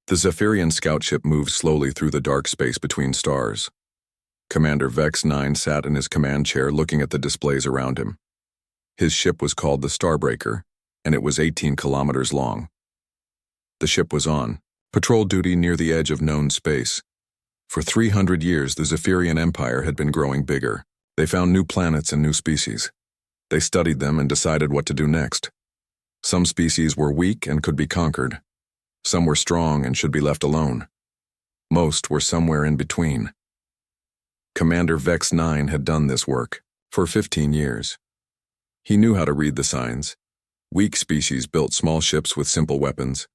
The Zephyrian scout ship moved slowly through the dark space between stars. Commander Vex 9 sat in his command chair looking at the displays around him. His ship was called the Starbreaker, and it was 18 kilometers long. The ship was on patrol duty near the edge of known space. For 300 years, the Zephyrian Empire had been growing bigger. They found new planets and new species. They studied them and decided what to do next. Some species were weak and could be conquered. Some were strong and should be left alone. Most were somewhere in between. Commander Vex 9 had done this work for 15 years. He knew how to read the signs. Weak species built small ships with simple weapons.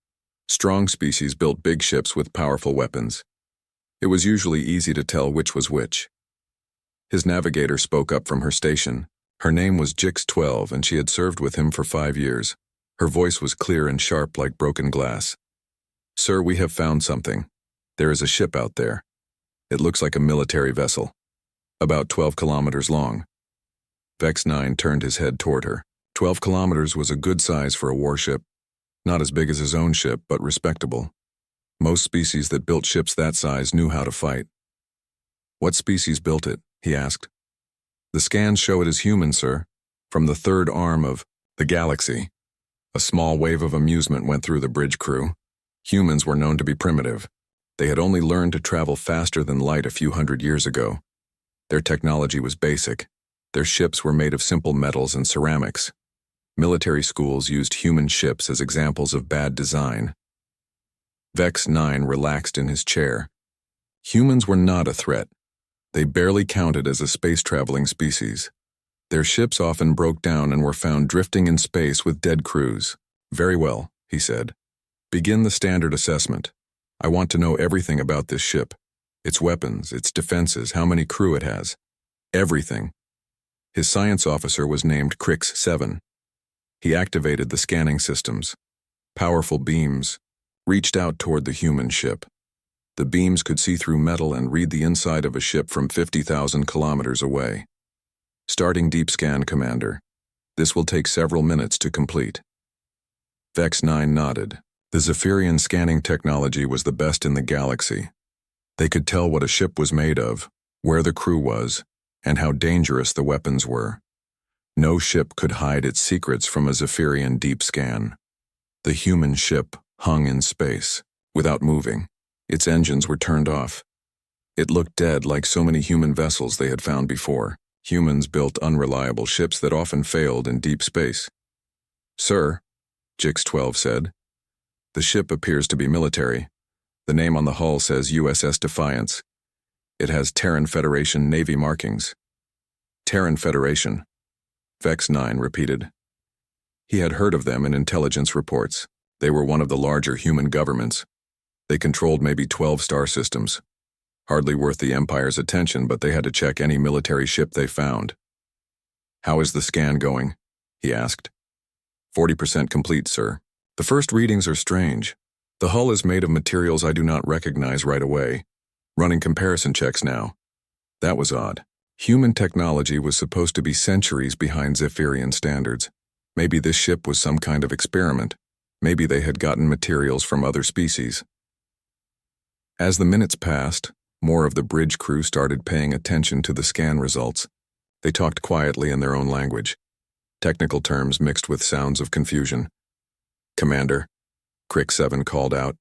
Strong species built big ships with powerful weapons. It was usually easy to tell which was which. His navigator spoke up from her station. Her name was Jix 12, and she had served with him for 5 years. Her voice was clear and sharp like broken glass. "Sir, we have found something. There is a ship out there. It looks like a military vessel. About 12 kilometers long." Vex 9 turned his head toward her. 12 kilometers was a good size for a warship. Not as big as his own ship, but respectable. Most species that built ships that size knew how to fight. "What species built it?" he asked. "The scans show it is human, sir. From the third arm of the galaxy." A small wave of amusement went through the bridge crew. Humans were known to be primitive. They had only learned to travel faster than light a few hundred years ago. Their technology was basic. Their ships were made of simple metals and ceramics. Military schools used human ships as examples of bad design. Vex 9 relaxed in his chair. Humans were not a threat. They barely counted as a space-traveling species. Their ships often broke down and were found drifting in space with dead crews. "Very well," he said. "Begin the standard assessment. I want to know everything about this ship. Its weapons, its defenses, how many crew it has. Everything." His science officer was named Crix 7. He activated the scanning systems. Powerful beams reached out toward the human ship. The beams could see through metal and read the inside of a ship from 50,000 kilometers away. "Starting deep scan, Commander. This will take several minutes to complete." Vex 9 nodded. The Zephyrian scanning technology was the best in the galaxy. They could tell what a ship was made of, where the crew was, and how dangerous the weapons were. No ship could hide its secrets from a Zephyrian deep scan. The human ship hung in space, without moving. Its engines were turned off. It looked dead like so many human vessels they had found before. Humans built unreliable ships that often failed in deep space. "Sir," Jix 12 said, "the ship appears to be military. The name on the hull says USS Defiance. It has Terran Federation Navy markings." "Terran Federation," Vex 9 repeated. He had heard of them in intelligence reports. They were one of the larger human governments. They controlled maybe 12 star systems. Hardly worth the Empire's attention, but they had to check any military ship they found. "How is the scan going?" he asked. 40% complete, sir. The first readings are strange. The hull is made of materials I do not recognize right away. Running comparison checks now. That was odd. Human technology was supposed to be centuries behind Zephyrian standards. Maybe this ship was some kind of experiment. Maybe they had gotten materials from other species. As the minutes passed, more of the bridge crew started paying attention to the scan results. They talked quietly in their own language. Technical terms mixed with sounds of confusion. "Commander," Crix 7 called out.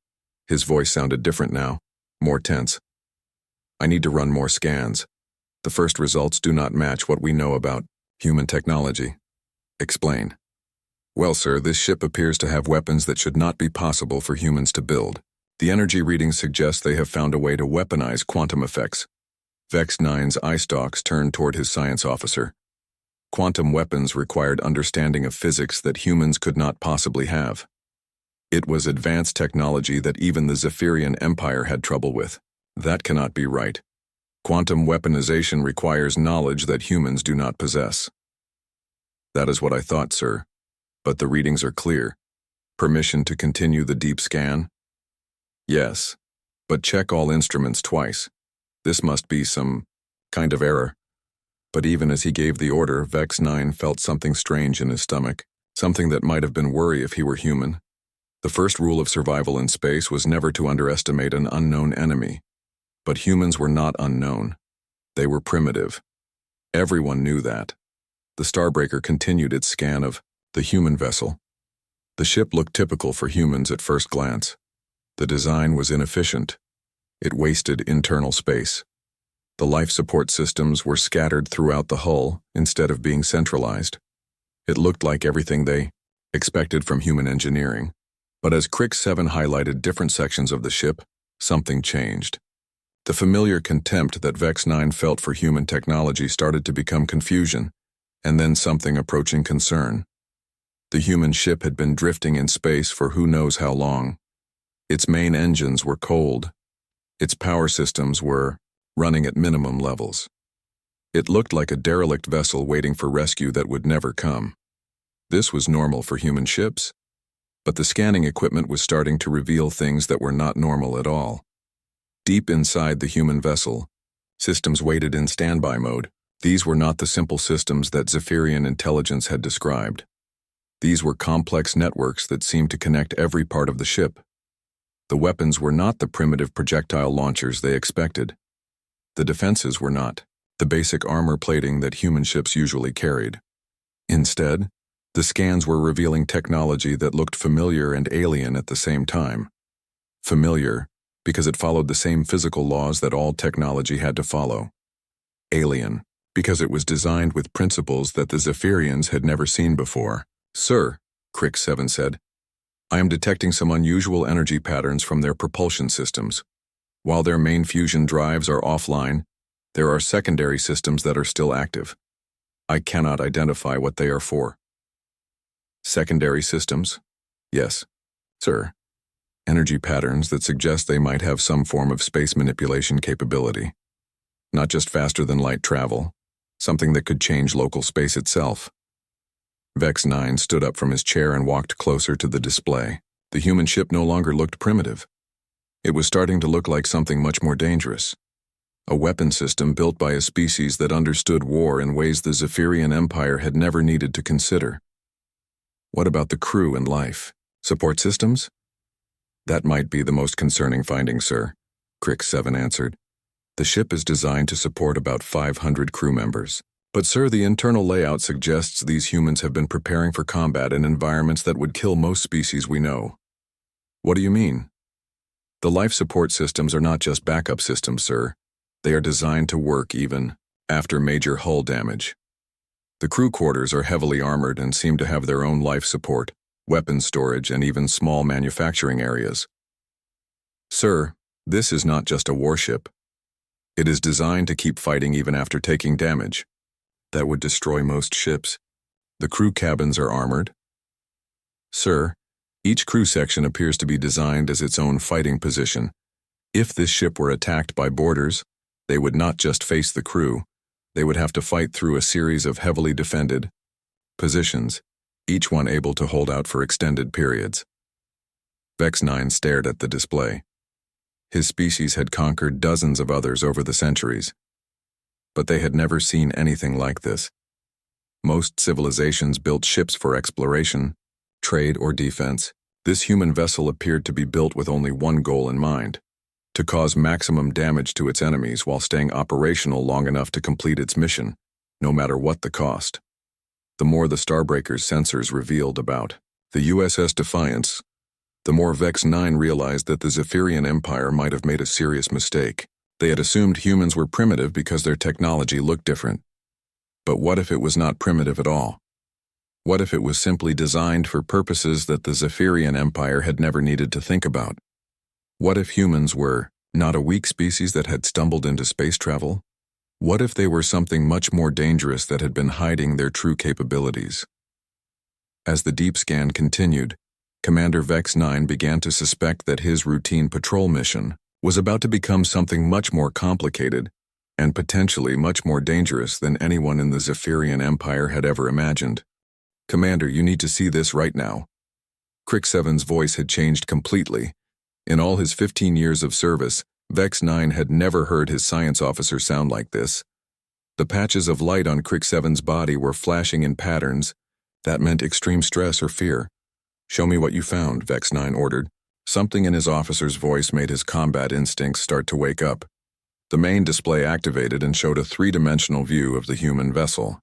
His voice sounded different now, more tense. "I need to run more scans. The first results do not match what we know about human technology." "Explain." "Well, sir, this ship appears to have weapons that should not be possible for humans to build. The energy readings suggest they have found a way to weaponize quantum effects." Vex 9's eye stalks turned toward his science officer. Quantum weapons required understanding of physics that humans could not possibly have. It was advanced technology that even the Zephyrian Empire had trouble with. That cannot be right. Quantum weaponization requires knowledge that humans do not possess. "That is what I thought, sir. But the readings are clear. Permission to continue the deep scan?" "Yes, but check all instruments twice. This must be some kind of error." But even as he gave the order, Vex 9 felt something strange in his stomach, something that might have been worry if he were human. The first rule of survival in space was never to underestimate an unknown enemy. But humans were not unknown. They were primitive. Everyone knew that. The Starbreaker continued its scan of the human vessel. The ship looked typical for humans at first glance. The design was inefficient. It wasted internal space. The life support systems were scattered throughout the hull instead of being centralized. It looked like everything they expected from human engineering. But as Crick 7 highlighted different sections of the ship, something changed. The familiar contempt that Vex 9 felt for human technology started to become confusion, and then something approaching concern. The human ship had been drifting in space for who knows how long. Its main engines were cold. Its power systems were running at minimum levels. It looked like a derelict vessel waiting for rescue that would never come. This was normal for human ships, but the scanning equipment was starting to reveal things that were not normal at all. Deep inside the human vessel, systems waited in standby mode. These were not the simple systems that Zephyrian intelligence had described. These were complex networks that seemed to connect every part of the ship. The weapons were not the primitive projectile launchers they expected. The defenses were not the basic armor plating that human ships usually carried. Instead, the scans were revealing technology that looked familiar and alien at the same time. Familiar, because it followed the same physical laws that all technology had to follow. Alien, because it was designed with principles that the Zephyrians had never seen before. "Sir," Crick 7 said, "I am detecting some unusual energy patterns from their propulsion systems. While their main fusion drives are offline, there are secondary systems that are still active. I cannot identify what they are for." Secondary systems? Yes, sir. Energy patterns that suggest they might have some form of space manipulation capability. Not just faster than light travel, something that could change local space itself. Vex 9 stood up from his chair and walked closer to the display. The human ship no longer looked primitive. It was starting to look like something much more dangerous. A weapon system built by a species that understood war in ways the Zephyrian Empire had never needed to consider. What about the crew and life? Support systems? That might be the most concerning finding, sir, Crick 7 answered. The ship is designed to support about 500 crew members. But sir, the internal layout suggests these humans have been preparing for combat in environments that would kill most species we know. What do you mean? The life support systems are not just backup systems, sir. They are designed to work even after major hull damage. The crew quarters are heavily armored and seem to have their own life support, weapons storage, and even small manufacturing areas. Sir, this is not just a warship. It is designed to keep fighting even after taking damage. That would destroy most ships. The crew cabins are armored. Sir, each crew section appears to be designed as its own fighting position. If this ship were attacked by boarders, they would not just face the crew. They would have to fight through a series of heavily defended positions, each one able to hold out for extended periods. Vex 9 stared at the display. His species had conquered dozens of others over the centuries, but they had never seen anything like this. Most civilizations built ships for exploration, trade, or defense. This human vessel appeared to be built with only one goal in mind: to cause maximum damage to its enemies while staying operational long enough to complete its mission, no matter what the cost. The more the Starbreaker's sensors revealed about the USS Defiance, the more Vex 9 realized that the Zephyrian Empire might have made a serious mistake. They had assumed humans were primitive because their technology looked different. But what if it was not primitive at all? What if it was simply designed for purposes that the Zephyrian Empire had never needed to think about? What if humans were not a weak species that had stumbled into space travel? What if they were something much more dangerous that had been hiding their true capabilities? As the deep scan continued, Commander Vex 9 began to suspect that his routine patrol mission was about to become something much more complicated and potentially much more dangerous than anyone in the Zephyrian Empire had ever imagined. "Commander, you need to see this right now." Crick 7's voice had changed completely. In all his 15 years of service, Vex 9 had never heard his science officer sound like this. The patches of light on Crick 7's body were flashing in patterns that meant extreme stress or fear. Show me what you found, Vex 9 ordered. Something in his officer's voice made his combat instincts start to wake up. The main display activated and showed a three-dimensional view of the human vessel.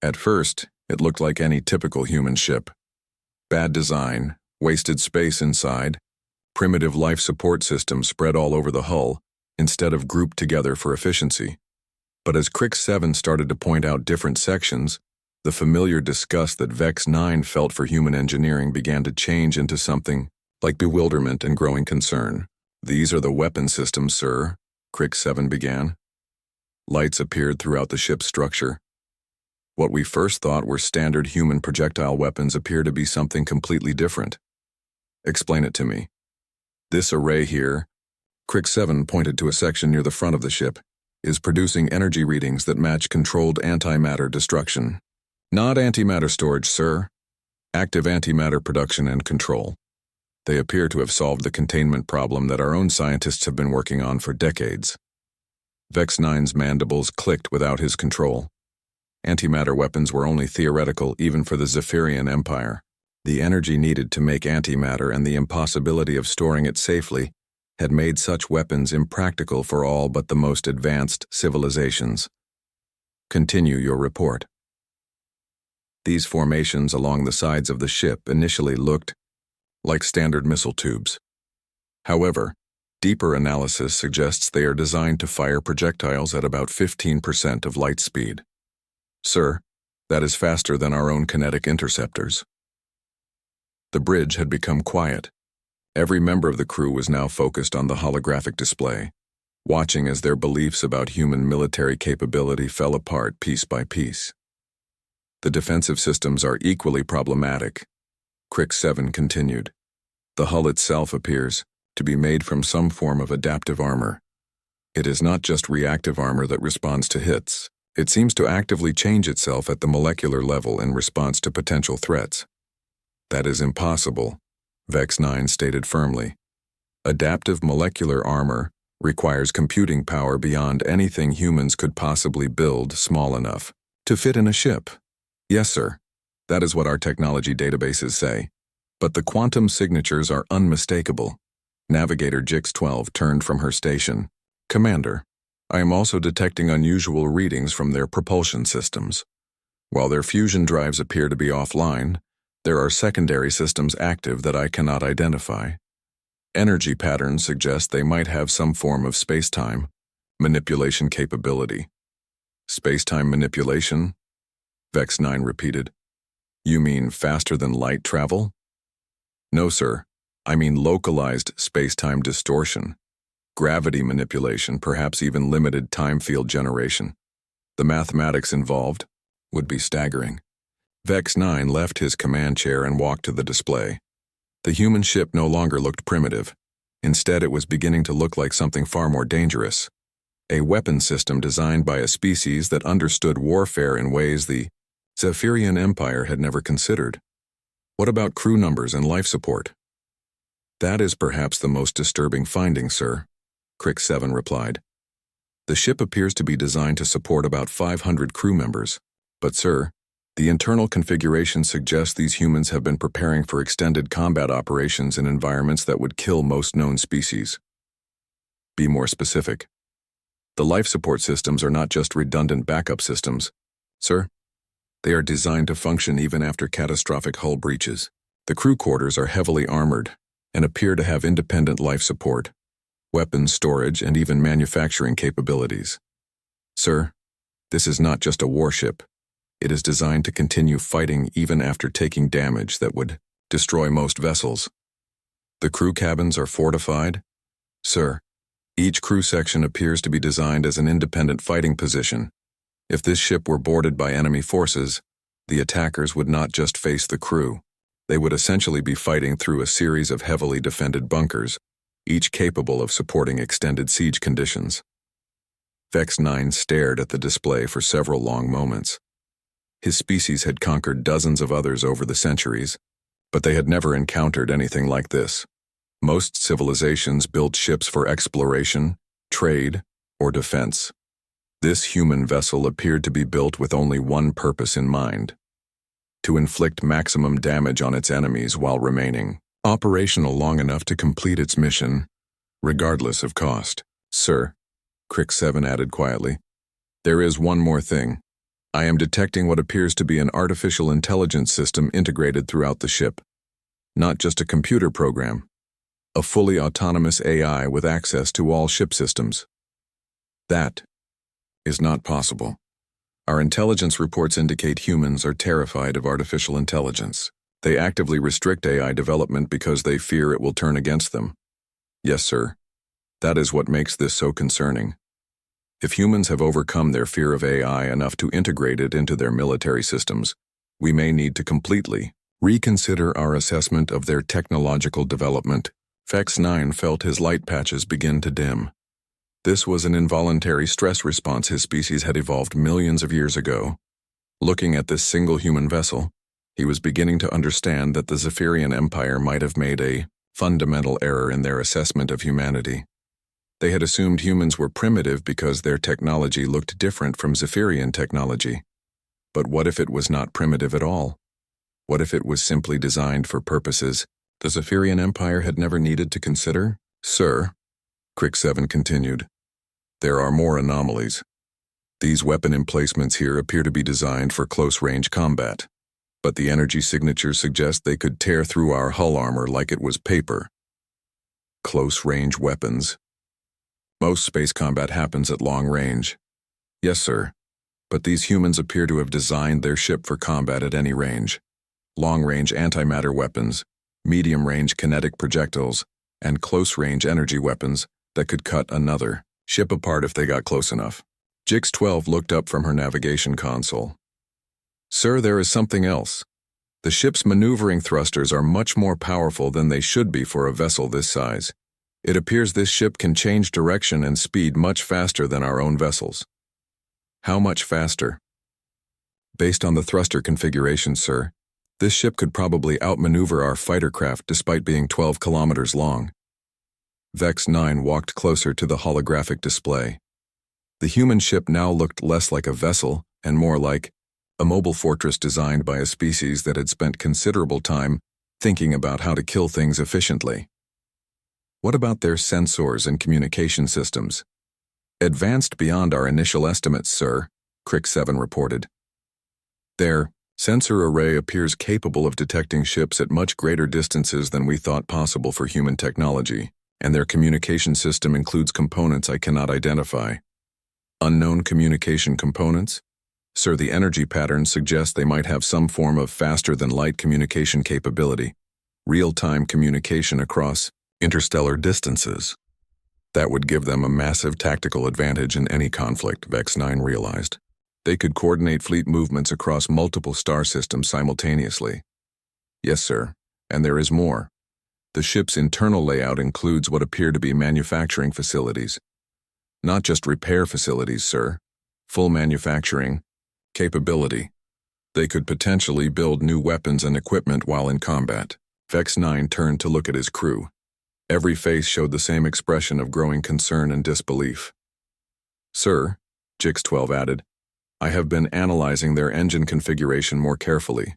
At first, it looked like any typical human ship. Bad design, wasted space inside, primitive life support systems spread all over the hull, instead of grouped together for efficiency. But as Crick 7 started to point out different sections, the familiar disgust that Vex 9 felt for human engineering began to change into something like bewilderment and growing concern. "These are the weapon systems, sir," Crick 7 began. Lights appeared throughout the ship's structure. What we first thought were standard human projectile weapons appear to be something completely different. "Explain it to me." "This array here," Crick 7 pointed to a section near the front of the ship, "is producing energy readings that match controlled antimatter destruction. Not antimatter storage, sir. Active antimatter production and control. They appear to have solved the containment problem that our own scientists have been working on for decades." Vex 9's mandibles clicked without his control. Antimatter weapons were only theoretical even for the Zephyrian Empire. The energy needed to make antimatter and the impossibility of storing it safely had made such weapons impractical for all but the most advanced civilizations. "Continue your report." These formations along the sides of the ship initially looked like standard missile tubes. However, deeper analysis suggests they are designed to fire projectiles at about 15% of light speed. "Sir, that is faster than our own kinetic interceptors." The bridge had become quiet. Every member of the crew was now focused on the holographic display, watching as their beliefs about human military capability fell apart piece by piece. "The defensive systems are equally problematic," Crick 7 continued. "The hull itself appears to be made from some form of adaptive armor. It is not just reactive armor that responds to hits. It seems to actively change itself at the molecular level in response to potential threats." "That is impossible," Vex 9 stated firmly. "Adaptive molecular armor requires computing power beyond anything humans could possibly build small enough to fit in a ship." "Yes, sir. That is what our technology databases say. But the quantum signatures are unmistakable." Navigator Jix 12 turned from her station. "Commander, I am also detecting unusual readings from their propulsion systems. While their fusion drives appear to be offline, there are secondary systems active that I cannot identify. Energy patterns suggest they might have some form of space-time manipulation capability." "Space-time manipulation?" Vex 9 repeated. "You mean faster than light travel?" "No, sir. I mean localized space-time distortion. Gravity manipulation, perhaps even limited time field generation. The mathematics involved would be staggering." Vex 9 left his command chair and walked to the display. The human ship no longer looked primitive. Instead, it was beginning to look like something far more dangerous. A weapon system designed by a species that understood warfare in ways the Zephyrian Empire had never considered. "What about crew numbers and life support?" "That is perhaps the most disturbing finding, sir," Crick 7 replied. "The ship appears to be designed to support about 500 crew members. But, sir, the internal configuration suggests these humans have been preparing for extended combat operations in environments that would kill most known species." "Be more specific." "The life support systems are not just redundant backup systems, sir. They are designed to function even after catastrophic hull breaches. The crew quarters are heavily armored and appear to have independent life support, weapons storage, and even manufacturing capabilities. Sir, this is not just a warship. It is designed to continue fighting even after taking damage that would destroy most vessels. The crew cabins are fortified? Sir, each crew section appears to be designed as an independent fighting position. If this ship were boarded by enemy forces, the attackers would not just face the crew. They would essentially be fighting through a series of heavily defended bunkers, each capable of supporting extended siege conditions. Vex 9 stared at the display for several long moments. His species had conquered dozens of others over the centuries, but they had never encountered anything like this. Most civilizations built ships for exploration, trade, or defense. This human vessel appeared to be built with only one purpose in mind: to inflict maximum damage on its enemies while remaining operational long enough to complete its mission, regardless of cost. Sir, Crick 7 added quietly, there is one more thing. I am detecting what appears to be an artificial intelligence system integrated throughout the ship. Not just a computer program. A fully autonomous AI with access to all ship systems. That is not possible. Our intelligence reports indicate humans are terrified of artificial intelligence. They actively restrict AI development because they fear it will turn against them. Yes, sir. That is what makes this so concerning. If humans have overcome their fear of AI enough to integrate it into their military systems, we may need to completely reconsider our assessment of their technological development. Vex 9 felt his light patches begin to dim. This was an involuntary stress response his species had evolved millions of years ago. Looking at this single human vessel, he was beginning to understand that the Zephyrian Empire might have made a fundamental error in their assessment of humanity. They had assumed humans were primitive because their technology looked different from Zephyrian technology. But what if it was not primitive at all? What if it was simply designed for purposes the Zephyrian Empire had never needed to consider? Sir, Crick 7 continued, there are more anomalies. These weapon emplacements here appear to be designed for close-range combat, but the energy signatures suggest they could tear through our hull armor like it was paper. Close-range weapons. Most space combat happens at long range. Yes, sir, but these humans appear to have designed their ship for combat at any range. Long-range antimatter weapons, medium-range kinetic projectiles, and close-range energy weapons that could cut another ship apart if they got close enough. Jix 12 looked up from her navigation console. Sir, there is something else. The ship's maneuvering thrusters are much more powerful than they should be for a vessel this size. It appears this ship can change direction and speed much faster than our own vessels. How much faster? Based on the thruster configuration, sir, this ship could probably outmaneuver our fighter craft despite being 12 kilometers long. Vex 9 walked closer to the holographic display. The human ship now looked less like a vessel and more like a mobile fortress designed by a species that had spent considerable time thinking about how to kill things efficiently. What about their sensors and communication systems? Advanced beyond our initial estimates, sir, Crick 7 reported. Their sensor array appears capable of detecting ships at much greater distances than we thought possible for human technology, and their communication system includes components I cannot identify. Unknown communication components? Sir, the energy patterns suggest they might have some form of faster-than-light communication capability, real-time communication across interstellar distances. That would give them a massive tactical advantage in any conflict, Vex 9 realized. They could coordinate fleet movements across multiple star systems simultaneously. Yes, sir, and there is more. The ship's internal layout includes what appear to be manufacturing facilities. Not just repair facilities, sir. Full manufacturing capability. They could potentially build new weapons and equipment while in combat. Vex 9 turned to look at his crew. Every face showed the same expression of growing concern and disbelief. Sir, Jix 12 added, I have been analyzing their engine configuration more carefully.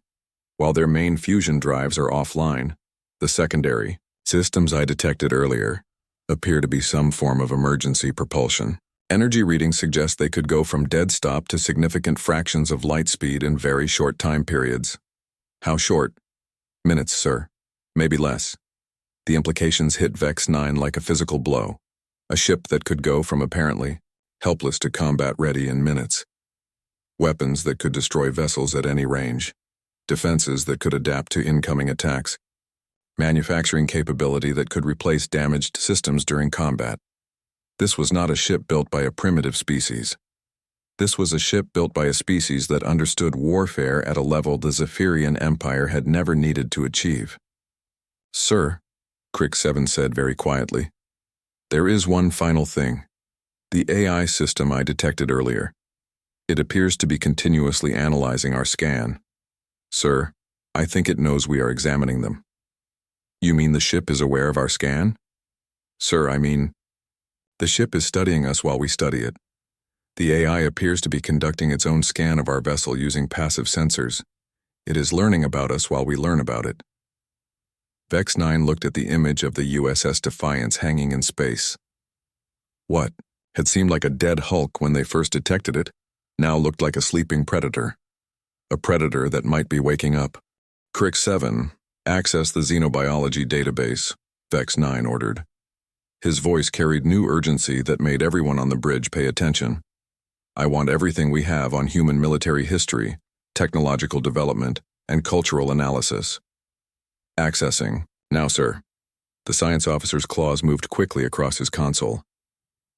While their main fusion drives are offline, the secondary systems I detected earlier appear to be some form of emergency propulsion. Energy readings suggest they could go from dead stop to significant fractions of light speed in very short time periods. How short? Minutes, sir. Maybe less. The implications hit Vex 9 like a physical blow. A ship that could go from apparently helpless to combat ready in minutes. Weapons that could destroy vessels at any range. Defenses that could adapt to incoming attacks. Manufacturing capability that could replace damaged systems during combat. This was not a ship built by a primitive species. This was a ship built by a species that understood warfare at a level the Zephyrian Empire had never needed to achieve. Sir, Crick 7 said very quietly, there is one final thing. The AI system I detected earlier. It appears to be continuously analyzing our scan. Sir, I think it knows we are examining them. You mean the ship is aware of our scan? Sir, I mean, the ship is studying us while we study it. The AI appears to be conducting its own scan of our vessel using passive sensors. It is learning about us while we learn about it. Vex 9 looked at the image of the USS Defiance hanging in space. What had seemed like a dead hulk when they first detected it now looked like a sleeping predator. A predator that might be waking up. Crick 7, access the xenobiology database, Vex 9 ordered. His voice carried new urgency that made everyone on the bridge pay attention. I want everything we have on human military history, technological development, and cultural analysis. Accessing. Now, sir. The science officer's claws moved quickly across his console.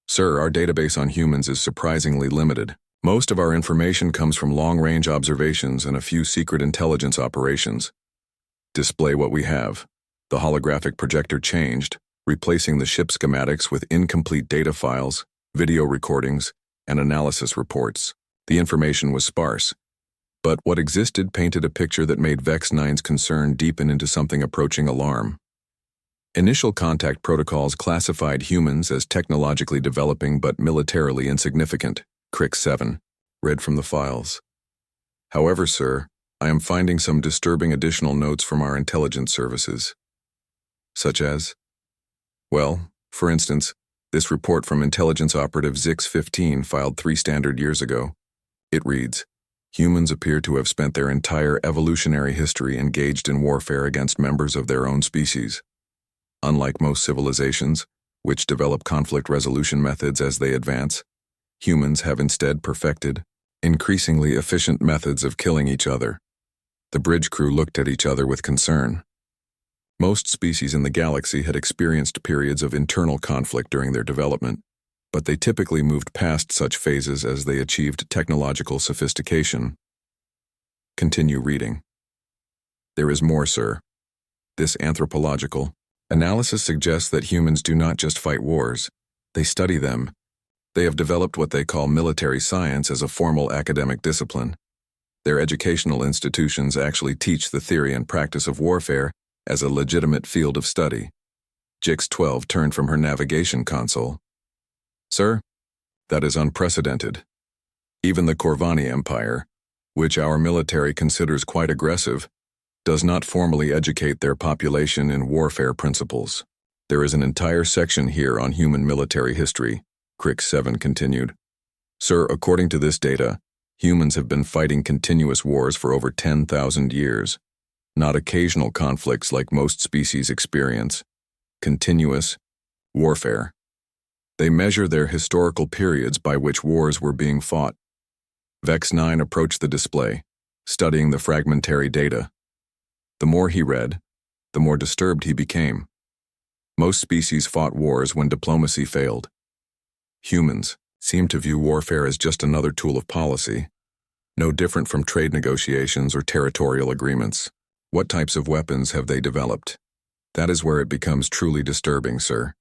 Sir, our database on humans is surprisingly limited. Most of our information comes from long-range observations and a few secret intelligence operations. Display what we have. The holographic projector changed, replacing the ship schematics with incomplete data files, video recordings, and analysis reports. The information was sparse, but what existed painted a picture that made Vex 9's concern deepen into something approaching alarm. Initial contact protocols classified humans as technologically developing but militarily insignificant. Crick 7 read from the files. However, sir, I am finding some disturbing additional notes from our intelligence services. Such as? Well, for instance, this report from intelligence operative Zix-15 filed 3 standard years ago. It reads, humans appear to have spent their entire evolutionary history engaged in warfare against members of their own species. Unlike most civilizations, which develop conflict resolution methods as they advance, humans have instead perfected increasingly efficient methods of killing each other. The bridge crew looked at each other with concern. Most species in the galaxy had experienced periods of internal conflict during their development, but they typically moved past such phases as they achieved technological sophistication. Continue reading. There is more, sir. This anthropological analysis suggests that humans do not just fight wars, they study them. They have developed what they call military science as a formal academic discipline. Their educational institutions actually teach the theory and practice of warfare as a legitimate field of study. Jix 12 turned from her navigation console. Sir, that is unprecedented. Even the Corvani Empire, which our military considers quite aggressive, does not formally educate their population in warfare principles. There is an entire section here on human military history, Crick 7 continued. Sir, according to this data, humans have been fighting continuous wars for over 10,000 years. Not occasional conflicts like most species experience. Continuous warfare. They measure their historical periods by which wars were being fought. Vex 9 approached the display, studying the fragmentary data. The more he read, the more disturbed he became. Most species fought wars when diplomacy failed. Humans seem to view warfare as just another tool of policy, no different from trade negotiations or territorial agreements. What types of weapons have they developed? That is where it becomes truly disturbing, sir.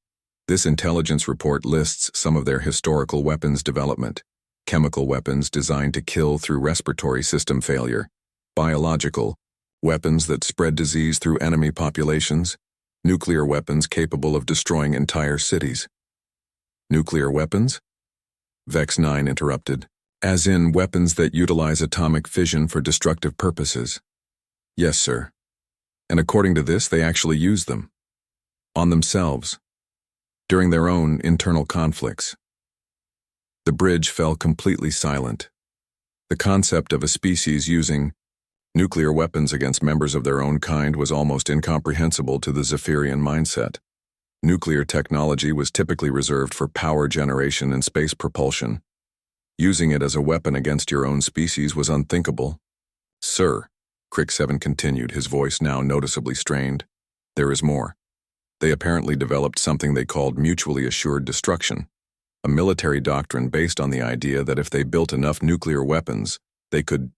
This intelligence report lists some of their historical weapons development. Chemical weapons designed to kill through respiratory system failure. Biological weapons that spread disease through enemy populations. Nuclear weapons capable of destroying entire cities. Nuclear weapons? Vex 9 interrupted. As in weapons that utilize atomic fission for destructive purposes. Yes, sir. And according to this, they actually use them. On themselves. During their own internal conflicts. The bridge fell completely silent. The concept of a species using nuclear weapons against members of their own kind was almost incomprehensible to the Zephyrian mindset. Nuclear technology was typically reserved for power generation and space propulsion. Using it as a weapon against your own species was unthinkable. Sir, Crick 7 continued, his voice now noticeably strained. There is more. They apparently developed something they called mutually assured destruction, a military doctrine based on the idea that if they built enough nuclear weapons, they could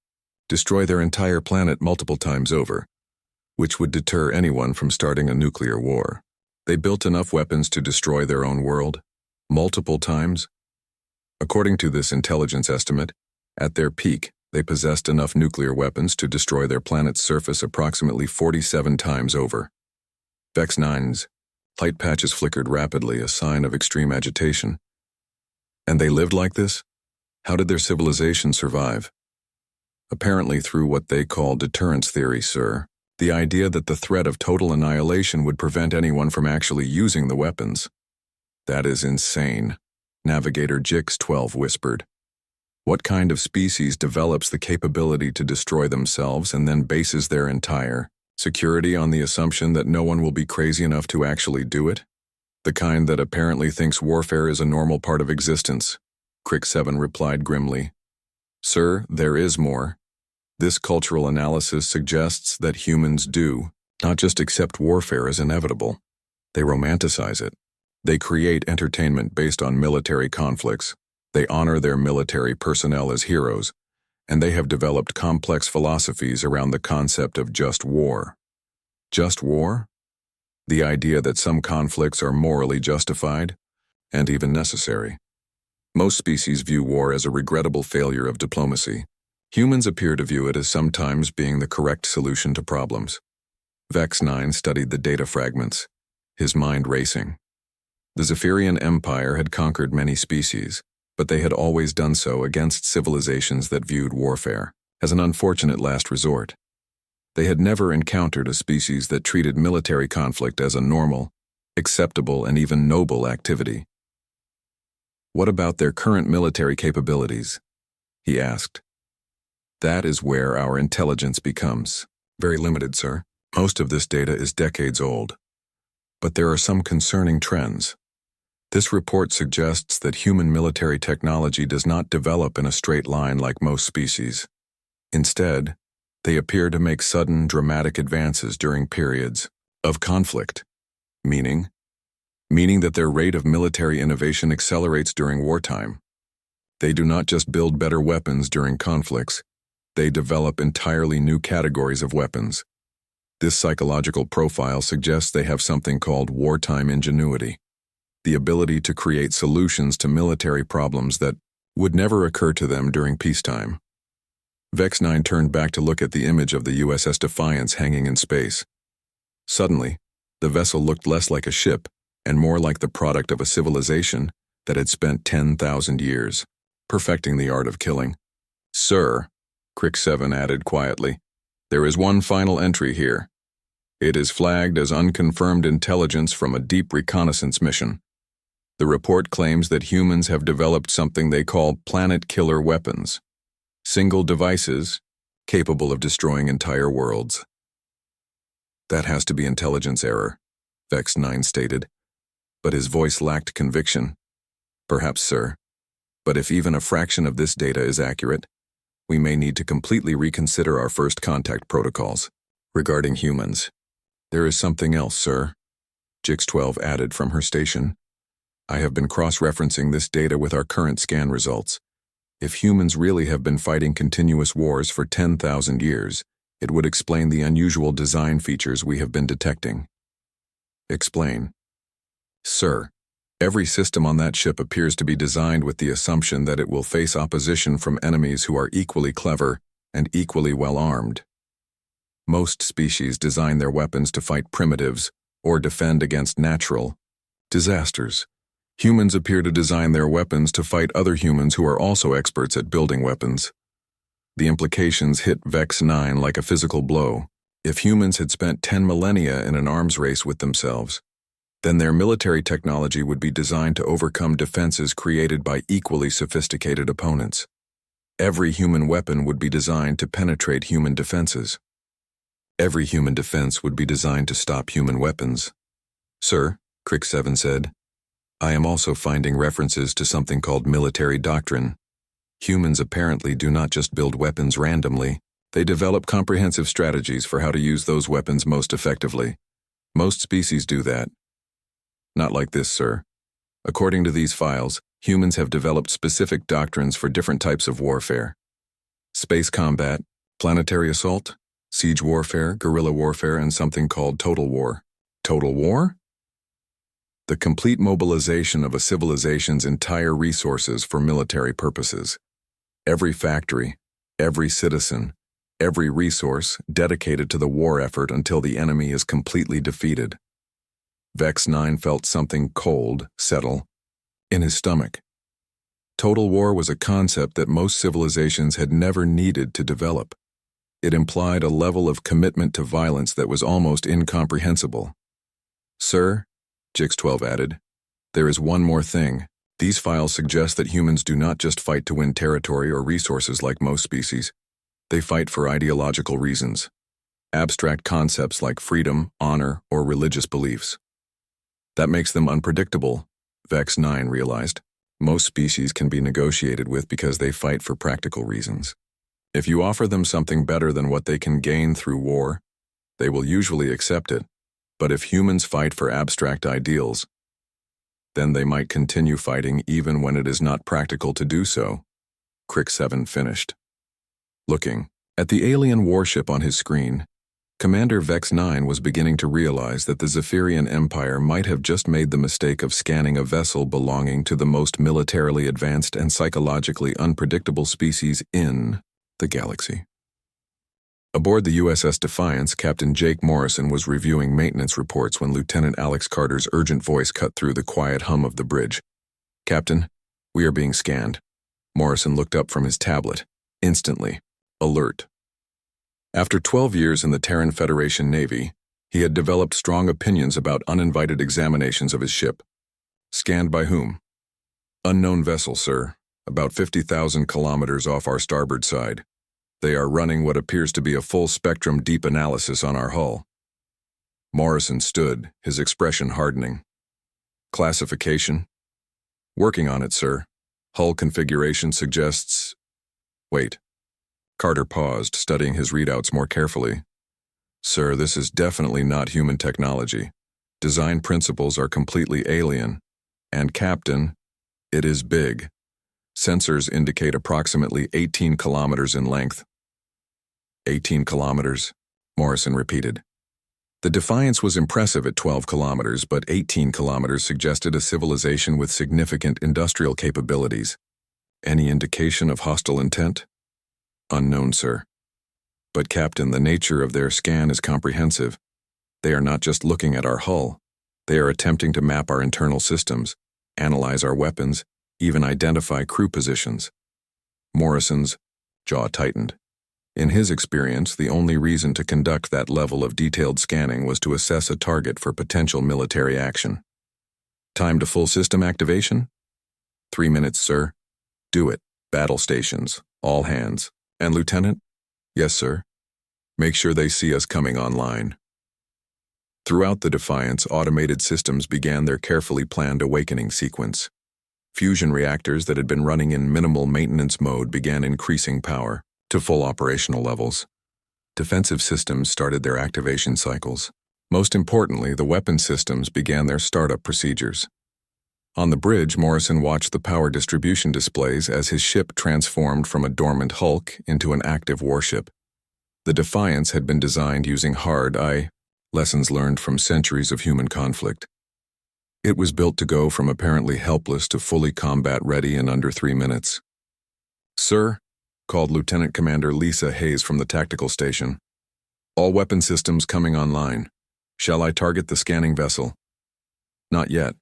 destroy their entire planet multiple times over, which would deter anyone from starting a nuclear war. They built enough weapons to destroy their own world, multiple times. According to this intelligence estimate, at their peak, they possessed enough nuclear weapons to destroy their planet's surface approximately 47 times over. Vex 9's light patches flickered rapidly, a sign of extreme agitation. And they lived like this? How did their civilization survive? Apparently through what they call deterrence theory, sir. The idea that the threat of total annihilation would prevent anyone from actually using the weapons. That is insane, Navigator Jix-12 whispered. What kind of species develops the capability to destroy themselves and then bases their entire security on the assumption that no one will be crazy enough to actually do it? The kind that apparently thinks warfare is a normal part of existence, Crick-7 replied grimly. Sir, there is more. This cultural analysis suggests that humans do not just accept warfare as inevitable. They romanticize it. They create entertainment based on military conflicts. They honor their military personnel as heroes, and they have developed complex philosophies around the concept of just war. Just war? The idea that some conflicts are morally justified, and even necessary. Most species view war as a regrettable failure of diplomacy. Humans appear to view it as sometimes being the correct solution to problems. Vex-9 studied the data fragments, his mind racing. The Zephyrian Empire had conquered many species, but they had always done so against civilizations that viewed warfare as an unfortunate last resort. They had never encountered a species that treated military conflict as a normal, acceptable, and even noble activity. What about their current military capabilities? He asked. That is where our intelligence becomes very limited, sir. Most of this data is decades old. But there are some concerning trends. This report suggests that human military technology does not develop in a straight line like most species. Instead, they appear to make sudden, dramatic advances during periods of conflict, meaning that their rate of military innovation accelerates during wartime. They do not just build better weapons during conflicts, they develop entirely new categories of weapons. This psychological profile suggests they have something called wartime ingenuity, the ability to create solutions to military problems that would never occur to them during peacetime. Vex-9 turned back to look at the image of the USS Defiance hanging in space. Suddenly, the vessel looked less like a ship and more like the product of a civilization that had spent 10,000 years perfecting the art of killing. Sir, Crick-7 added quietly, there is one final entry here. It is flagged as unconfirmed intelligence from a deep reconnaissance mission. The report claims that humans have developed something they call planet-killer weapons. Single devices capable of destroying entire worlds. That has to be intelligence error, Vex-9 stated, but his voice lacked conviction. Perhaps, sir, but if even a fraction of this data is accurate, we may need to completely reconsider our first contact protocols. Regarding humans, there is something else, sir, Jix-12 added from her station. I have been cross-referencing this data with our current scan results. If humans really have been fighting continuous wars for 10,000 years, it would explain the unusual design features we have been detecting. Explain. Sir, every system on that ship appears to be designed with the assumption that it will face opposition from enemies who are equally clever and equally well-armed. Most species design their weapons to fight primitives or defend against natural disasters. Humans appear to design their weapons to fight other humans who are also experts at building weapons. The implications hit Vex-9 like a physical blow. If humans had spent 10 millennia in an arms race with themselves, then their military technology would be designed to overcome defenses created by equally sophisticated opponents. Every human weapon would be designed to penetrate human defenses. Every human defense would be designed to stop human weapons. Sir, Crick-7 said, I am also finding references to something called military doctrine. Humans apparently do not just build weapons randomly, they develop comprehensive strategies for how to use those weapons most effectively. Most species do that. Not like this, sir. According to these files, humans have developed specific doctrines for different types of warfare. Space combat, planetary assault, siege warfare, guerrilla warfare, and something called total war. Total war? The complete mobilization of a civilization's entire resources for military purposes. Every factory, every citizen, every resource dedicated to the war effort until the enemy is completely defeated. Vex-9 felt something cold settle in his stomach. Total war was a concept that most civilizations had never needed to develop. It implied a level of commitment to violence that was almost incomprehensible. Sir, Jix-12 added, there is one more thing. These files suggest that humans do not just fight to win territory or resources like most species. They fight for ideological reasons. Abstract concepts like freedom, honor, or religious beliefs. That makes them unpredictable, Vex 9 realized. Most species can be negotiated with because they fight for practical reasons. If you offer them something better than what they can gain through war, they will usually accept it. But if humans fight for abstract ideals, then they might continue fighting even when it is not practical to do so, Crick 7 finished. Looking at the alien warship on his screen, Commander Vex 9 was beginning to realize that the Zephyrian Empire might have just made the mistake of scanning a vessel belonging to the most militarily advanced and psychologically unpredictable species in the galaxy. Aboard the USS Defiance, Captain Jake Morrison was reviewing maintenance reports when Lieutenant Alex Carter's urgent voice cut through the quiet hum of the bridge. Captain, we are being scanned. Morrison looked up from his tablet, instantly, alert. After 12 years in the Terran Federation Navy, he had developed strong opinions about uninvited examinations of his ship. Scanned by whom? Unknown vessel, sir, about 50,000 kilometers off our starboard side. They are running what appears to be a full-spectrum deep analysis on our hull. Morrison stood, his expression hardening. Classification? Working on it, sir. Hull configuration suggests... Wait. Carter paused, studying his readouts more carefully. Sir, this is definitely not human technology. Design principles are completely alien. And Captain, it is big. Sensors indicate approximately 18 kilometers in length. 18 kilometers, Morrison repeated. The Defiance was impressive at 12 kilometers, but 18 kilometers suggested a civilization with significant industrial capabilities. Any indication of hostile intent? Unknown, sir. But Captain, the nature of their scan is comprehensive. They are not just looking at our hull. They are attempting to map our internal systems, analyze our weapons, even identify crew positions. Morrison's jaw tightened. In his experience, the only reason to conduct that level of detailed scanning was to assess a target for potential military action. Time to full system activation? 3 minutes, sir. Do it. Battle stations. All hands. And Lieutenant? Yes, sir. Make sure they see us coming online. Throughout the Defiance, automated systems began their carefully planned awakening sequence. Fusion reactors that had been running in minimal maintenance mode began increasing power to full operational levels. Defensive systems started their activation cycles. Most importantly, the weapon systems began their startup procedures. On the bridge, Morrison watched the power distribution displays as his ship transformed from a dormant hulk into an active warship. The Defiance had been designed using hard-eye lessons learned from centuries of human conflict. It was built to go from apparently helpless to fully combat-ready in under 3 minutes. Sir, called Lieutenant Commander Lisa Hayes from the tactical station. All weapon systems coming online. Shall I target the scanning vessel? Not yet.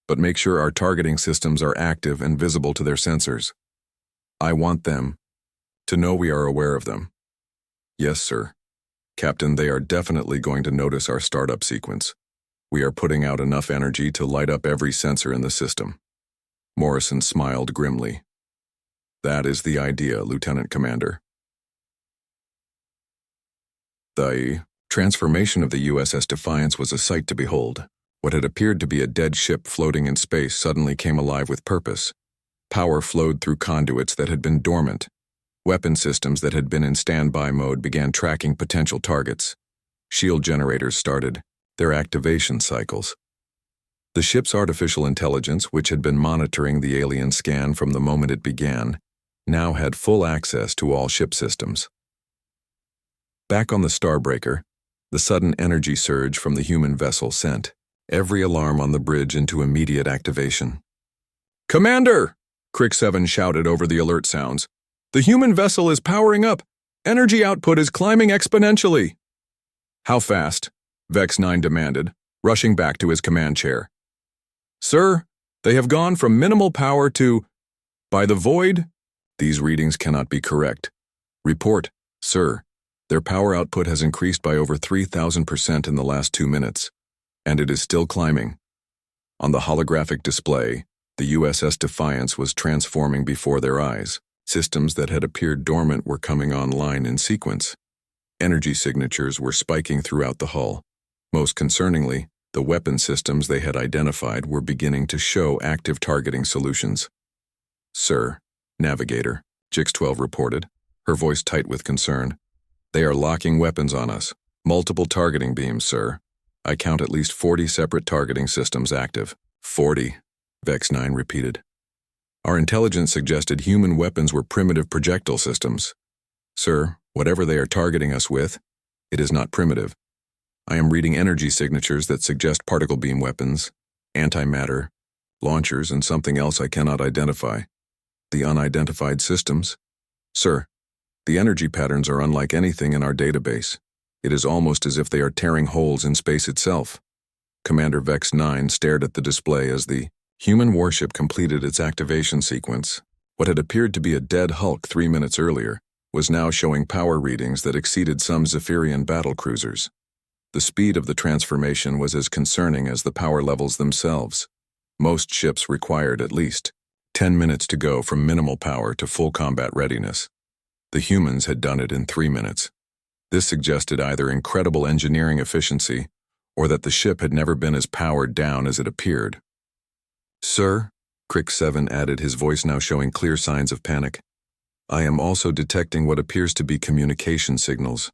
But make sure our targeting systems are active and visible to their sensors. I want them to know we are aware of them. Yes, sir. Captain, they are definitely going to notice our startup sequence. We are putting out enough energy to light up every sensor in the system. Morrison smiled grimly. That is the idea, Lieutenant Commander. The transformation of the USS Defiance was a sight to behold. What had appeared to be a dead ship floating in space suddenly came alive with purpose. Power flowed through conduits that had been dormant. Weapon systems that had been in standby mode began tracking potential targets. Shield generators started their activation cycles. The ship's artificial intelligence, which had been monitoring the alien scan from the moment it began, now had full access to all ship systems. Back on the Starbreaker, the sudden energy surge from the human vessel sent every alarm on the bridge into immediate activation. Commander! Crick 7 shouted over the alert sounds. The human vessel is powering up. Energy output is climbing exponentially. How fast? Vex 9 demanded, rushing back to his command chair. Sir, they have gone from minimal power to By the void? These readings cannot be correct. Report, sir. Their power output has increased by over 3,000% in the last 2 minutes, and it is still climbing. On the holographic display, the USS Defiance was transforming before their eyes. Systems that had appeared dormant were coming online in sequence. Energy signatures were spiking throughout the hull. Most concerningly, the weapon systems they had identified were beginning to show active targeting solutions. Sir, Navigator, Jix-12 reported, her voice tight with concern. They are locking weapons on us. Multiple targeting beams, sir. I count at least 40 separate targeting systems active. 40, Vex-9 repeated. Our intelligence suggested human weapons were primitive projectile systems. Sir, whatever they are targeting us with, it is not primitive. I am reading energy signatures that suggest particle beam weapons, antimatter, launchers, and something else I cannot identify. The unidentified systems? Sir, the energy patterns are unlike anything in our database. It is almost as if they are tearing holes in space itself. Commander Vex-9 stared at the display as the human warship completed its activation sequence. What had appeared to be a dead hulk 3 minutes earlier was now showing power readings that exceeded some Zephyrian battlecruisers. The speed of the transformation was as concerning as the power levels themselves. Most ships required at least 10 minutes to go from minimal power to full combat readiness. The humans had done it in 3 minutes. This suggested either incredible engineering efficiency or that the ship had never been as powered down as it appeared. Sir, Crick-7 added, his voice now showing clear signs of panic. I am also detecting what appears to be communication signals.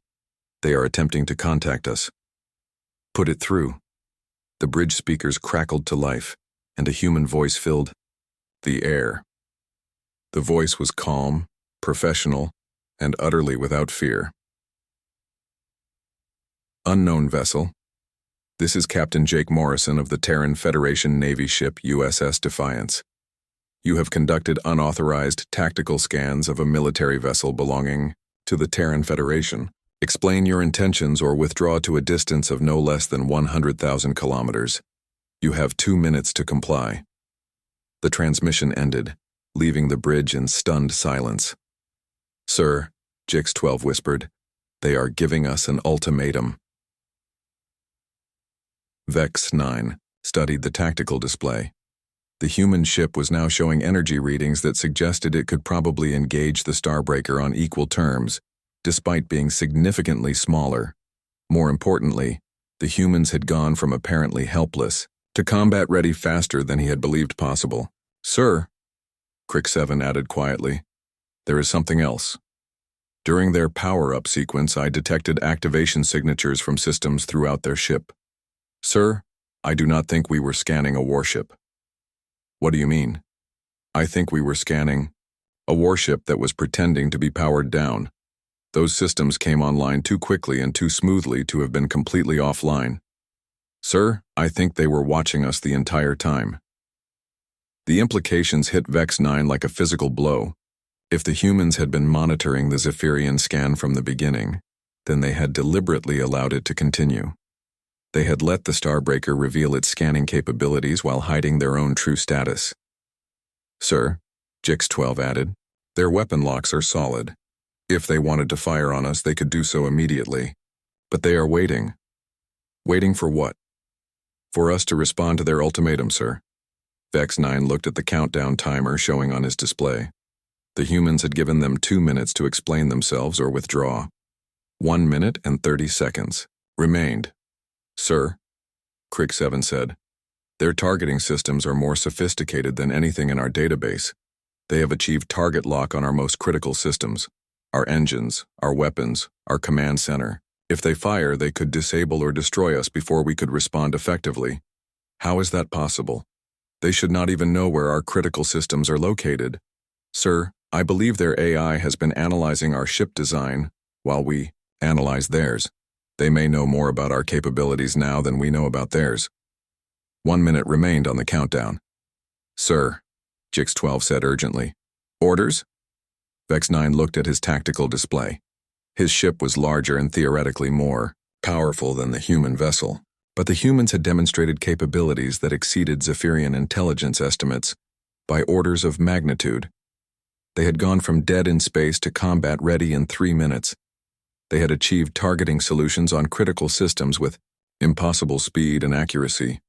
They are attempting to contact us. Put it through. The bridge speakers crackled to life, and a human voice filled the air. The voice was calm, professional, and utterly without fear. Unknown vessel. This is Captain Jake Morrison of the Terran Federation Navy ship USS Defiance. You have conducted unauthorized tactical scans of a military vessel belonging to the Terran Federation. Explain your intentions or withdraw to a distance of no less than 100,000 kilometers. You have 2 minutes to comply. The transmission ended, leaving the bridge in stunned silence. Sir, Jix-12 whispered, they are giving us an ultimatum. Vex-9 studied the tactical display. The human ship was now showing energy readings that suggested it could probably engage the Starbreaker on equal terms, despite being significantly smaller. More importantly, the humans had gone from apparently helpless to combat-ready faster than he had believed possible. Sir, Crick-7 added quietly, there is something else. During their power-up sequence, I detected activation signatures from systems throughout their ship. Sir, I do not think we were scanning a warship. What do you mean? I think we were scanning a warship that was pretending to be powered down. Those systems came online too quickly and too smoothly to have been completely offline. Sir, I think they were watching us the entire time. The implications hit Vex-9 like a physical blow. If the humans had been monitoring the Zephyrian scan from the beginning, then they had deliberately allowed it to continue. They had let the Starbreaker reveal its scanning capabilities while hiding their own true status. Sir, Jix-12 added, their weapon locks are solid. If they wanted to fire on us, they could do so immediately. But they are waiting. Waiting for what? For us to respond to their ultimatum, sir. Vex-9 looked at the countdown timer showing on his display. The humans had given them 2 minutes to explain themselves or withdraw. 1 minute and 30 seconds remained. Sir, Crick-7 said, their targeting systems are more sophisticated than anything in our database. They have achieved target lock on our most critical systems, our engines, our weapons, our command center. If they fire, they could disable or destroy us before we could respond effectively. How is that possible? They should not even know where our critical systems are located. Sir, I believe their AI has been analyzing our ship design while we analyze theirs. They may know more about our capabilities now than we know about theirs. 1 minute remained on the countdown. Sir, Jix-12 said urgently. Orders? Vex-9 looked at his tactical display. His ship was larger and theoretically more powerful than the human vessel, but the humans had demonstrated capabilities that exceeded Zephyrian intelligence estimates by orders of magnitude. They had gone from dead in space to combat ready in 3 minutes. They had achieved targeting solutions on critical systems with impossible speed and accuracy.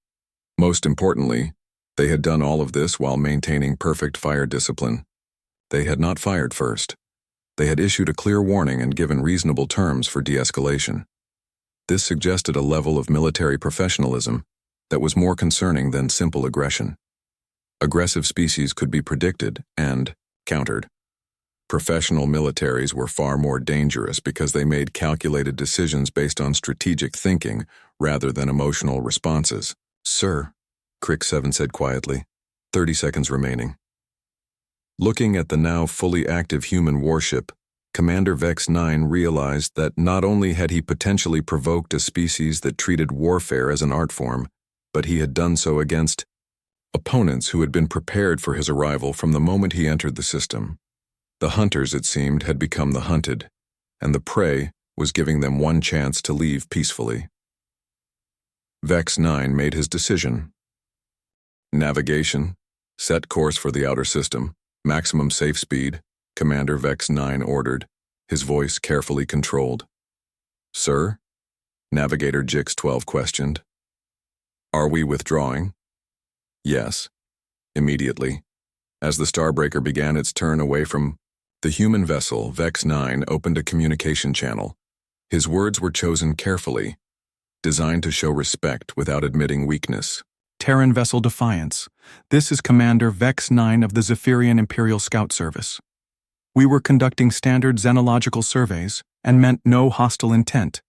Most importantly, they had done all of this while maintaining perfect fire discipline. They had not fired first. They had issued a clear warning and given reasonable terms for de-escalation. This suggested a level of military professionalism that was more concerning than simple aggression. Aggressive species could be predicted and countered. Professional militaries were far more dangerous because they made calculated decisions based on strategic thinking rather than emotional responses. "Sir," Crick 7 said quietly, 30 seconds remaining. Looking at the now fully active human warship, Commander Vex 9 realized that not only had he potentially provoked a species that treated warfare as an art form, but he had done so against opponents who had been prepared for his arrival from the moment he entered the system. The hunters, it seemed, had become the hunted, and the prey was giving them one chance to leave peacefully. Vex 9 made his decision. Navigation, set course for the outer system, maximum safe speed, Commander Vex 9 ordered, his voice carefully controlled. "Sir?" Navigator Jix 12 questioned. "Are we withdrawing?" "Yes." Immediately, as the Starbreaker began its turn away from the human vessel, Vex 9 opened a communication channel. His words were chosen carefully, designed to show respect without admitting weakness. "Terran Vessel Defiance. This is Commander Vex 9 of the Zephyrian Imperial Scout Service. We were conducting standard xenological surveys and meant no hostile intent.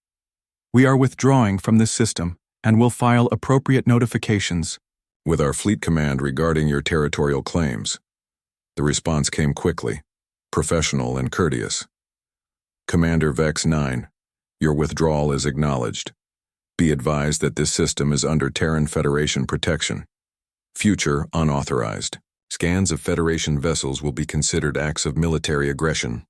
We are withdrawing from this system and will file appropriate notifications with our fleet command regarding your territorial claims." The response came quickly, professional and courteous. "Commander Vex 9, your withdrawal is acknowledged. Be advised that this system is under Terran Federation protection. Future unauthorized. Scans of Federation vessels will be considered acts of military aggression."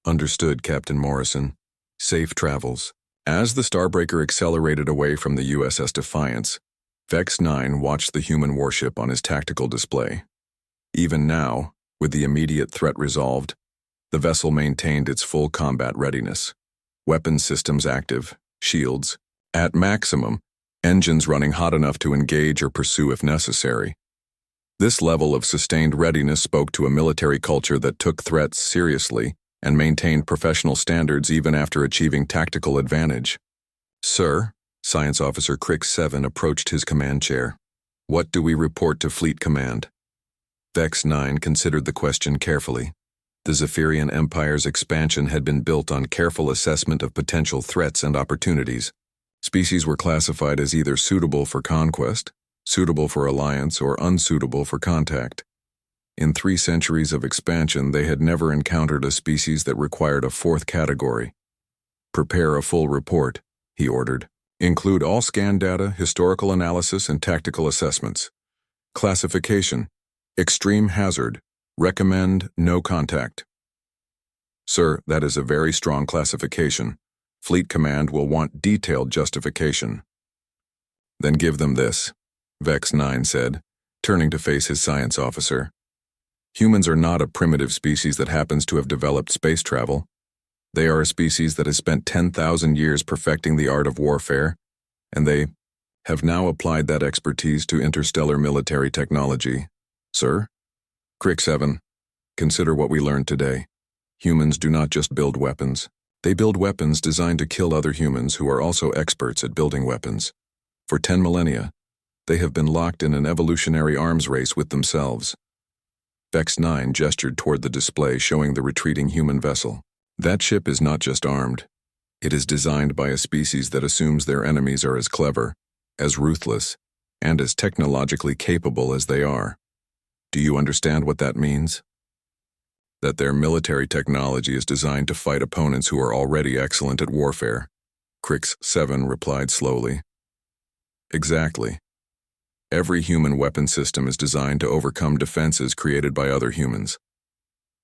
"Understood, Captain Morrison. Safe travels." As the Starbreaker accelerated away from the USS Defiance, Vex 9 watched the human warship on his tactical display. Even now, with the immediate threat resolved, the vessel maintained its full combat readiness. Weapons systems active, shields at maximum, engines running hot enough to engage or pursue if necessary. This level of sustained readiness spoke to a military culture that took threats seriously and maintained professional standards even after achieving tactical advantage. "Sir," Science Officer Crick 7 approached his command chair. "What do we report to Fleet Command?" Vex 9 considered the question carefully. The Zephyrian Empire's expansion had been built on careful assessment of potential threats and opportunities. Species were classified as either suitable for conquest, suitable for alliance, or unsuitable for contact. In 3 centuries of expansion, they had never encountered a species that required a 4th category. "Prepare a full report," he ordered. "Include all scan data, historical analysis, and tactical assessments. Classification: extreme hazard. Recommend no contact." "Sir, that is a very strong classification. Fleet Command will want detailed justification." "Then give them this," Vex 9 said, turning to face his science officer. "Humans are not a primitive species that happens to have developed space travel. They are a species that has spent 10,000 years perfecting the art of warfare, and they have now applied that expertise to interstellar military technology. Sir?" "Crick 7, consider what we learned today. Humans do not just build weapons. They build weapons designed to kill other humans who are also experts at building weapons. For 10 millennia, they have been locked in an evolutionary arms race with themselves." Vex 9 gestured toward the display showing the retreating human vessel. "That ship is not just armed. It is designed by a species that assumes their enemies are as clever, as ruthless, and as technologically capable as they are. Do you understand what that means?" "That their military technology is designed to fight opponents who are already excellent at warfare," Crick 7 replied slowly. "Exactly. Every human weapon system is designed to overcome defenses created by other humans.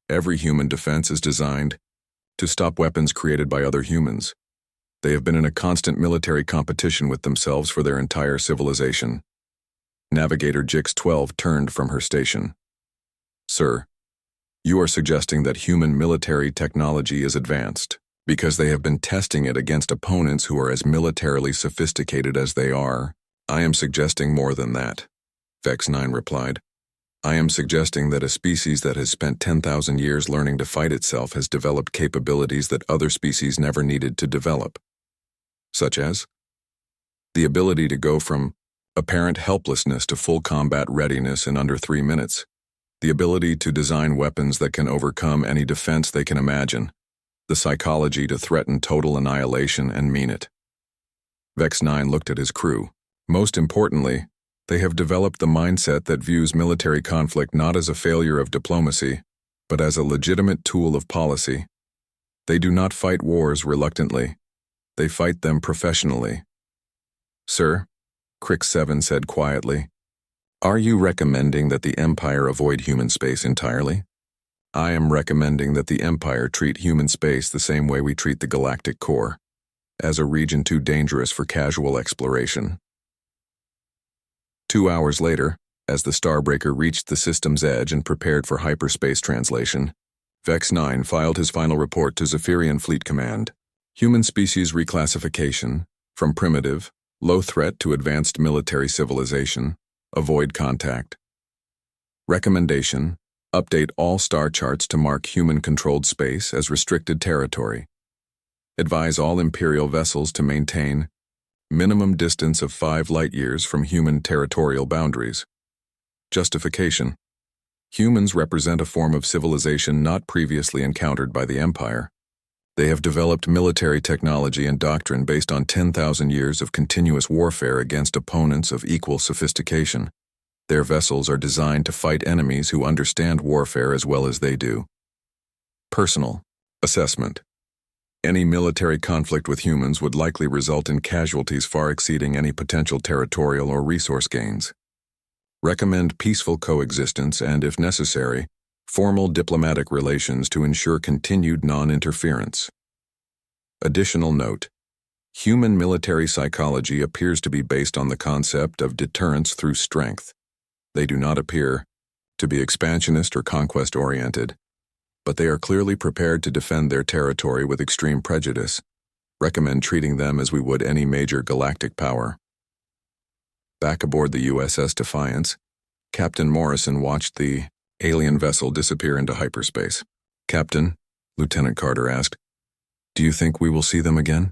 Every human defense is designed to stop weapons created by other humans. They have been in a constant military competition with themselves for their entire civilization." Navigator Jix 12 turned from her station. "Sir, You are suggesting that human military technology is advanced because they have been testing it against opponents who are as militarily sophisticated as they are. I am suggesting more than that, Vex 9 replied. I am suggesting that a species that has spent 10,000 years learning to fight itself has developed capabilities that other species never needed to develop. Such as the ability to go from apparent helplessness to full combat readiness in under 3 minutes, the ability to design weapons that can overcome any defense they can imagine, the psychology to threaten total annihilation and mean it. Vex 9 looked at his crew. Most importantly, they have developed the mindset that views military conflict not as a failure of diplomacy, but as a legitimate tool of policy. They do not fight wars reluctantly. They fight them professionally. Sir, Crick 7 said quietly, are you recommending that the Empire avoid human space entirely? I am recommending that the Empire treat human space the same way we treat the galactic core, as a region too dangerous for casual exploration. 2 hours later, as the Starbreaker reached the system's edge and prepared for hyperspace translation, Vex 9 filed his final report to Zephyrian Fleet Command. Human species reclassification, from primitive, low threat to advanced military civilization. Avoid contact. Recommendation: update all star charts to mark human-controlled space as restricted territory. Advise all Imperial vessels to maintain minimum distance of 5 light-years from human territorial boundaries. Justification: humans represent a form of civilization not previously encountered by the Empire. They have developed military technology and doctrine based on 10,000 years of continuous warfare against opponents of equal sophistication. Their vessels are designed to fight enemies who understand warfare as well as they do. Personal assessment: any military conflict with humans would likely result in casualties far exceeding any potential territorial or resource gains. Recommend peaceful coexistence and, if necessary, formal diplomatic relations to ensure continued non-interference. Additional note: human military psychology appears to be based on the concept of deterrence through strength. They do not appear to be expansionist or conquest-oriented, but they are clearly prepared to defend their territory with extreme prejudice. Recommend treating them as we would any major galactic power. Back aboard the USS Defiance, Captain Morrison watched the alien vessel disappear into hyperspace. Captain, Lieutenant Carter asked, do you think we will see them again?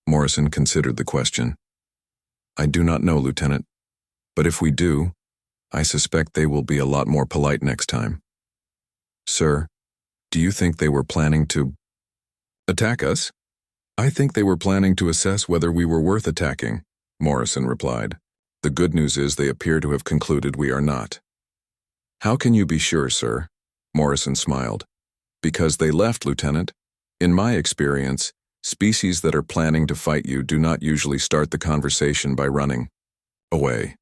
Morrison considered the question. I do not know, Lieutenant, but if we do, I suspect they will be a lot more polite next time. Sir, do you think they were planning to attack us? I think they were planning to assess whether we were worth attacking, Morrison replied. The good news is they appear to have concluded we are not. How can you be sure, sir? Morrison smiled. Because they left, Lieutenant. In my experience, species that are planning to fight you do not usually start the conversation by running away.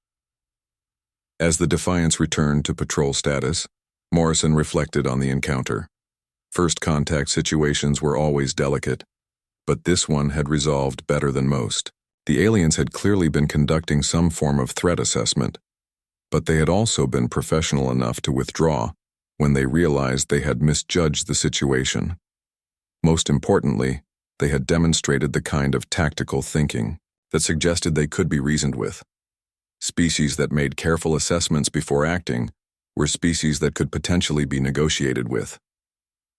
As the Defiance returned to patrol status, Morrison reflected on the encounter. First contact situations were always delicate, but this one had resolved better than most. The aliens had clearly been conducting some form of threat assessment, but they had also been professional enough to withdraw when they realized they had misjudged the situation. Most importantly, they had demonstrated the kind of tactical thinking that suggested they could be reasoned with. Species that made careful assessments before acting were species that could potentially be negotiated with.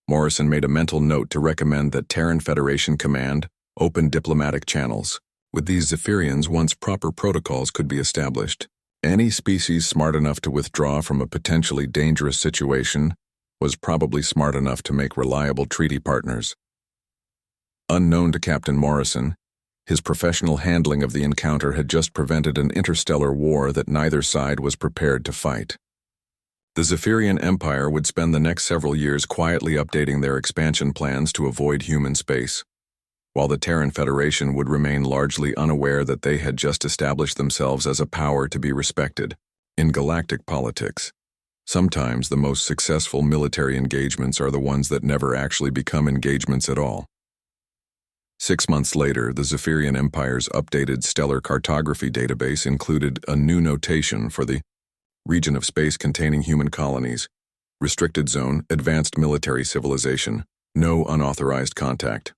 Morrison made a mental note to recommend that Terran Federation Command open diplomatic channels. With these Zephyrians, once proper protocols could be established, any species smart enough to withdraw from a potentially dangerous situation was probably smart enough to make reliable treaty partners. Unknown to Captain Morrison, his professional handling of the encounter had just prevented an interstellar war that neither side was prepared to fight. The Zephyrian Empire would spend the next several years quietly updating their expansion plans to avoid human space, while the Terran Federation would remain largely unaware that they had just established themselves as a power to be respected. In galactic politics, sometimes the most successful military engagements are the ones that never actually become engagements at all. 6 months later, the Zephyrian Empire's updated stellar cartography database included a new notation for the region of space containing human colonies, Restricted zone, advanced military civilization, no unauthorized contact.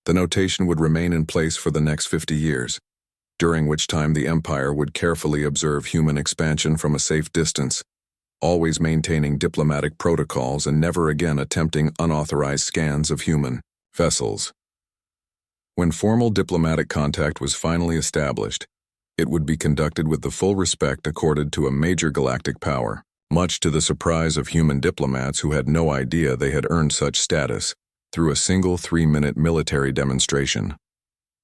The notation would remain in place for the next 50 years, during which time the Empire would carefully observe human expansion from a safe distance, always maintaining diplomatic protocols and never again attempting unauthorized scans of human vessels. When formal diplomatic contact was finally established, it would be conducted with the full respect accorded to a major galactic power, much to the surprise of human diplomats who had no idea they had earned such status through a single 3-minute military demonstration.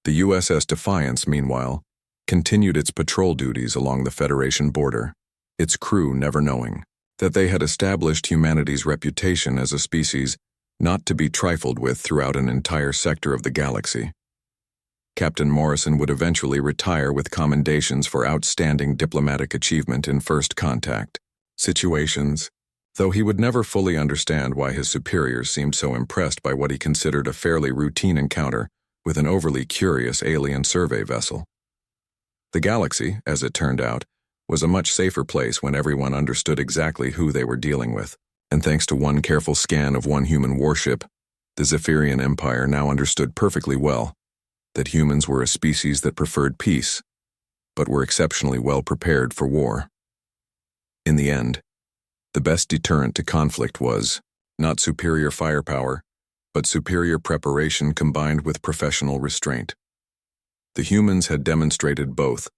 The USS Defiance, meanwhile, continued its patrol duties along the Federation border, its crew never knowing that they had established humanity's reputation as a species not to be trifled with throughout an entire sector of the galaxy. Captain Morrison would eventually retire with commendations for outstanding diplomatic achievement in first contact situations, though he would never fully understand why his superiors seemed so impressed by what he considered a fairly routine encounter with an overly curious alien survey vessel. The galaxy, as it turned out, was a much safer place when everyone understood exactly who they were dealing with, and thanks to one careful scan of one human warship, the Zephyrian Empire now understood perfectly well that humans were a species that preferred peace, but were exceptionally well prepared for war. In the end, the best deterrent to conflict was not superior firepower, but superior preparation combined with professional restraint. The humans had demonstrated both,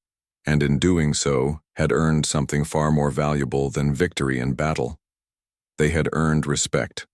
and in doing so had earned something far more valuable than victory in battle. They had earned respect.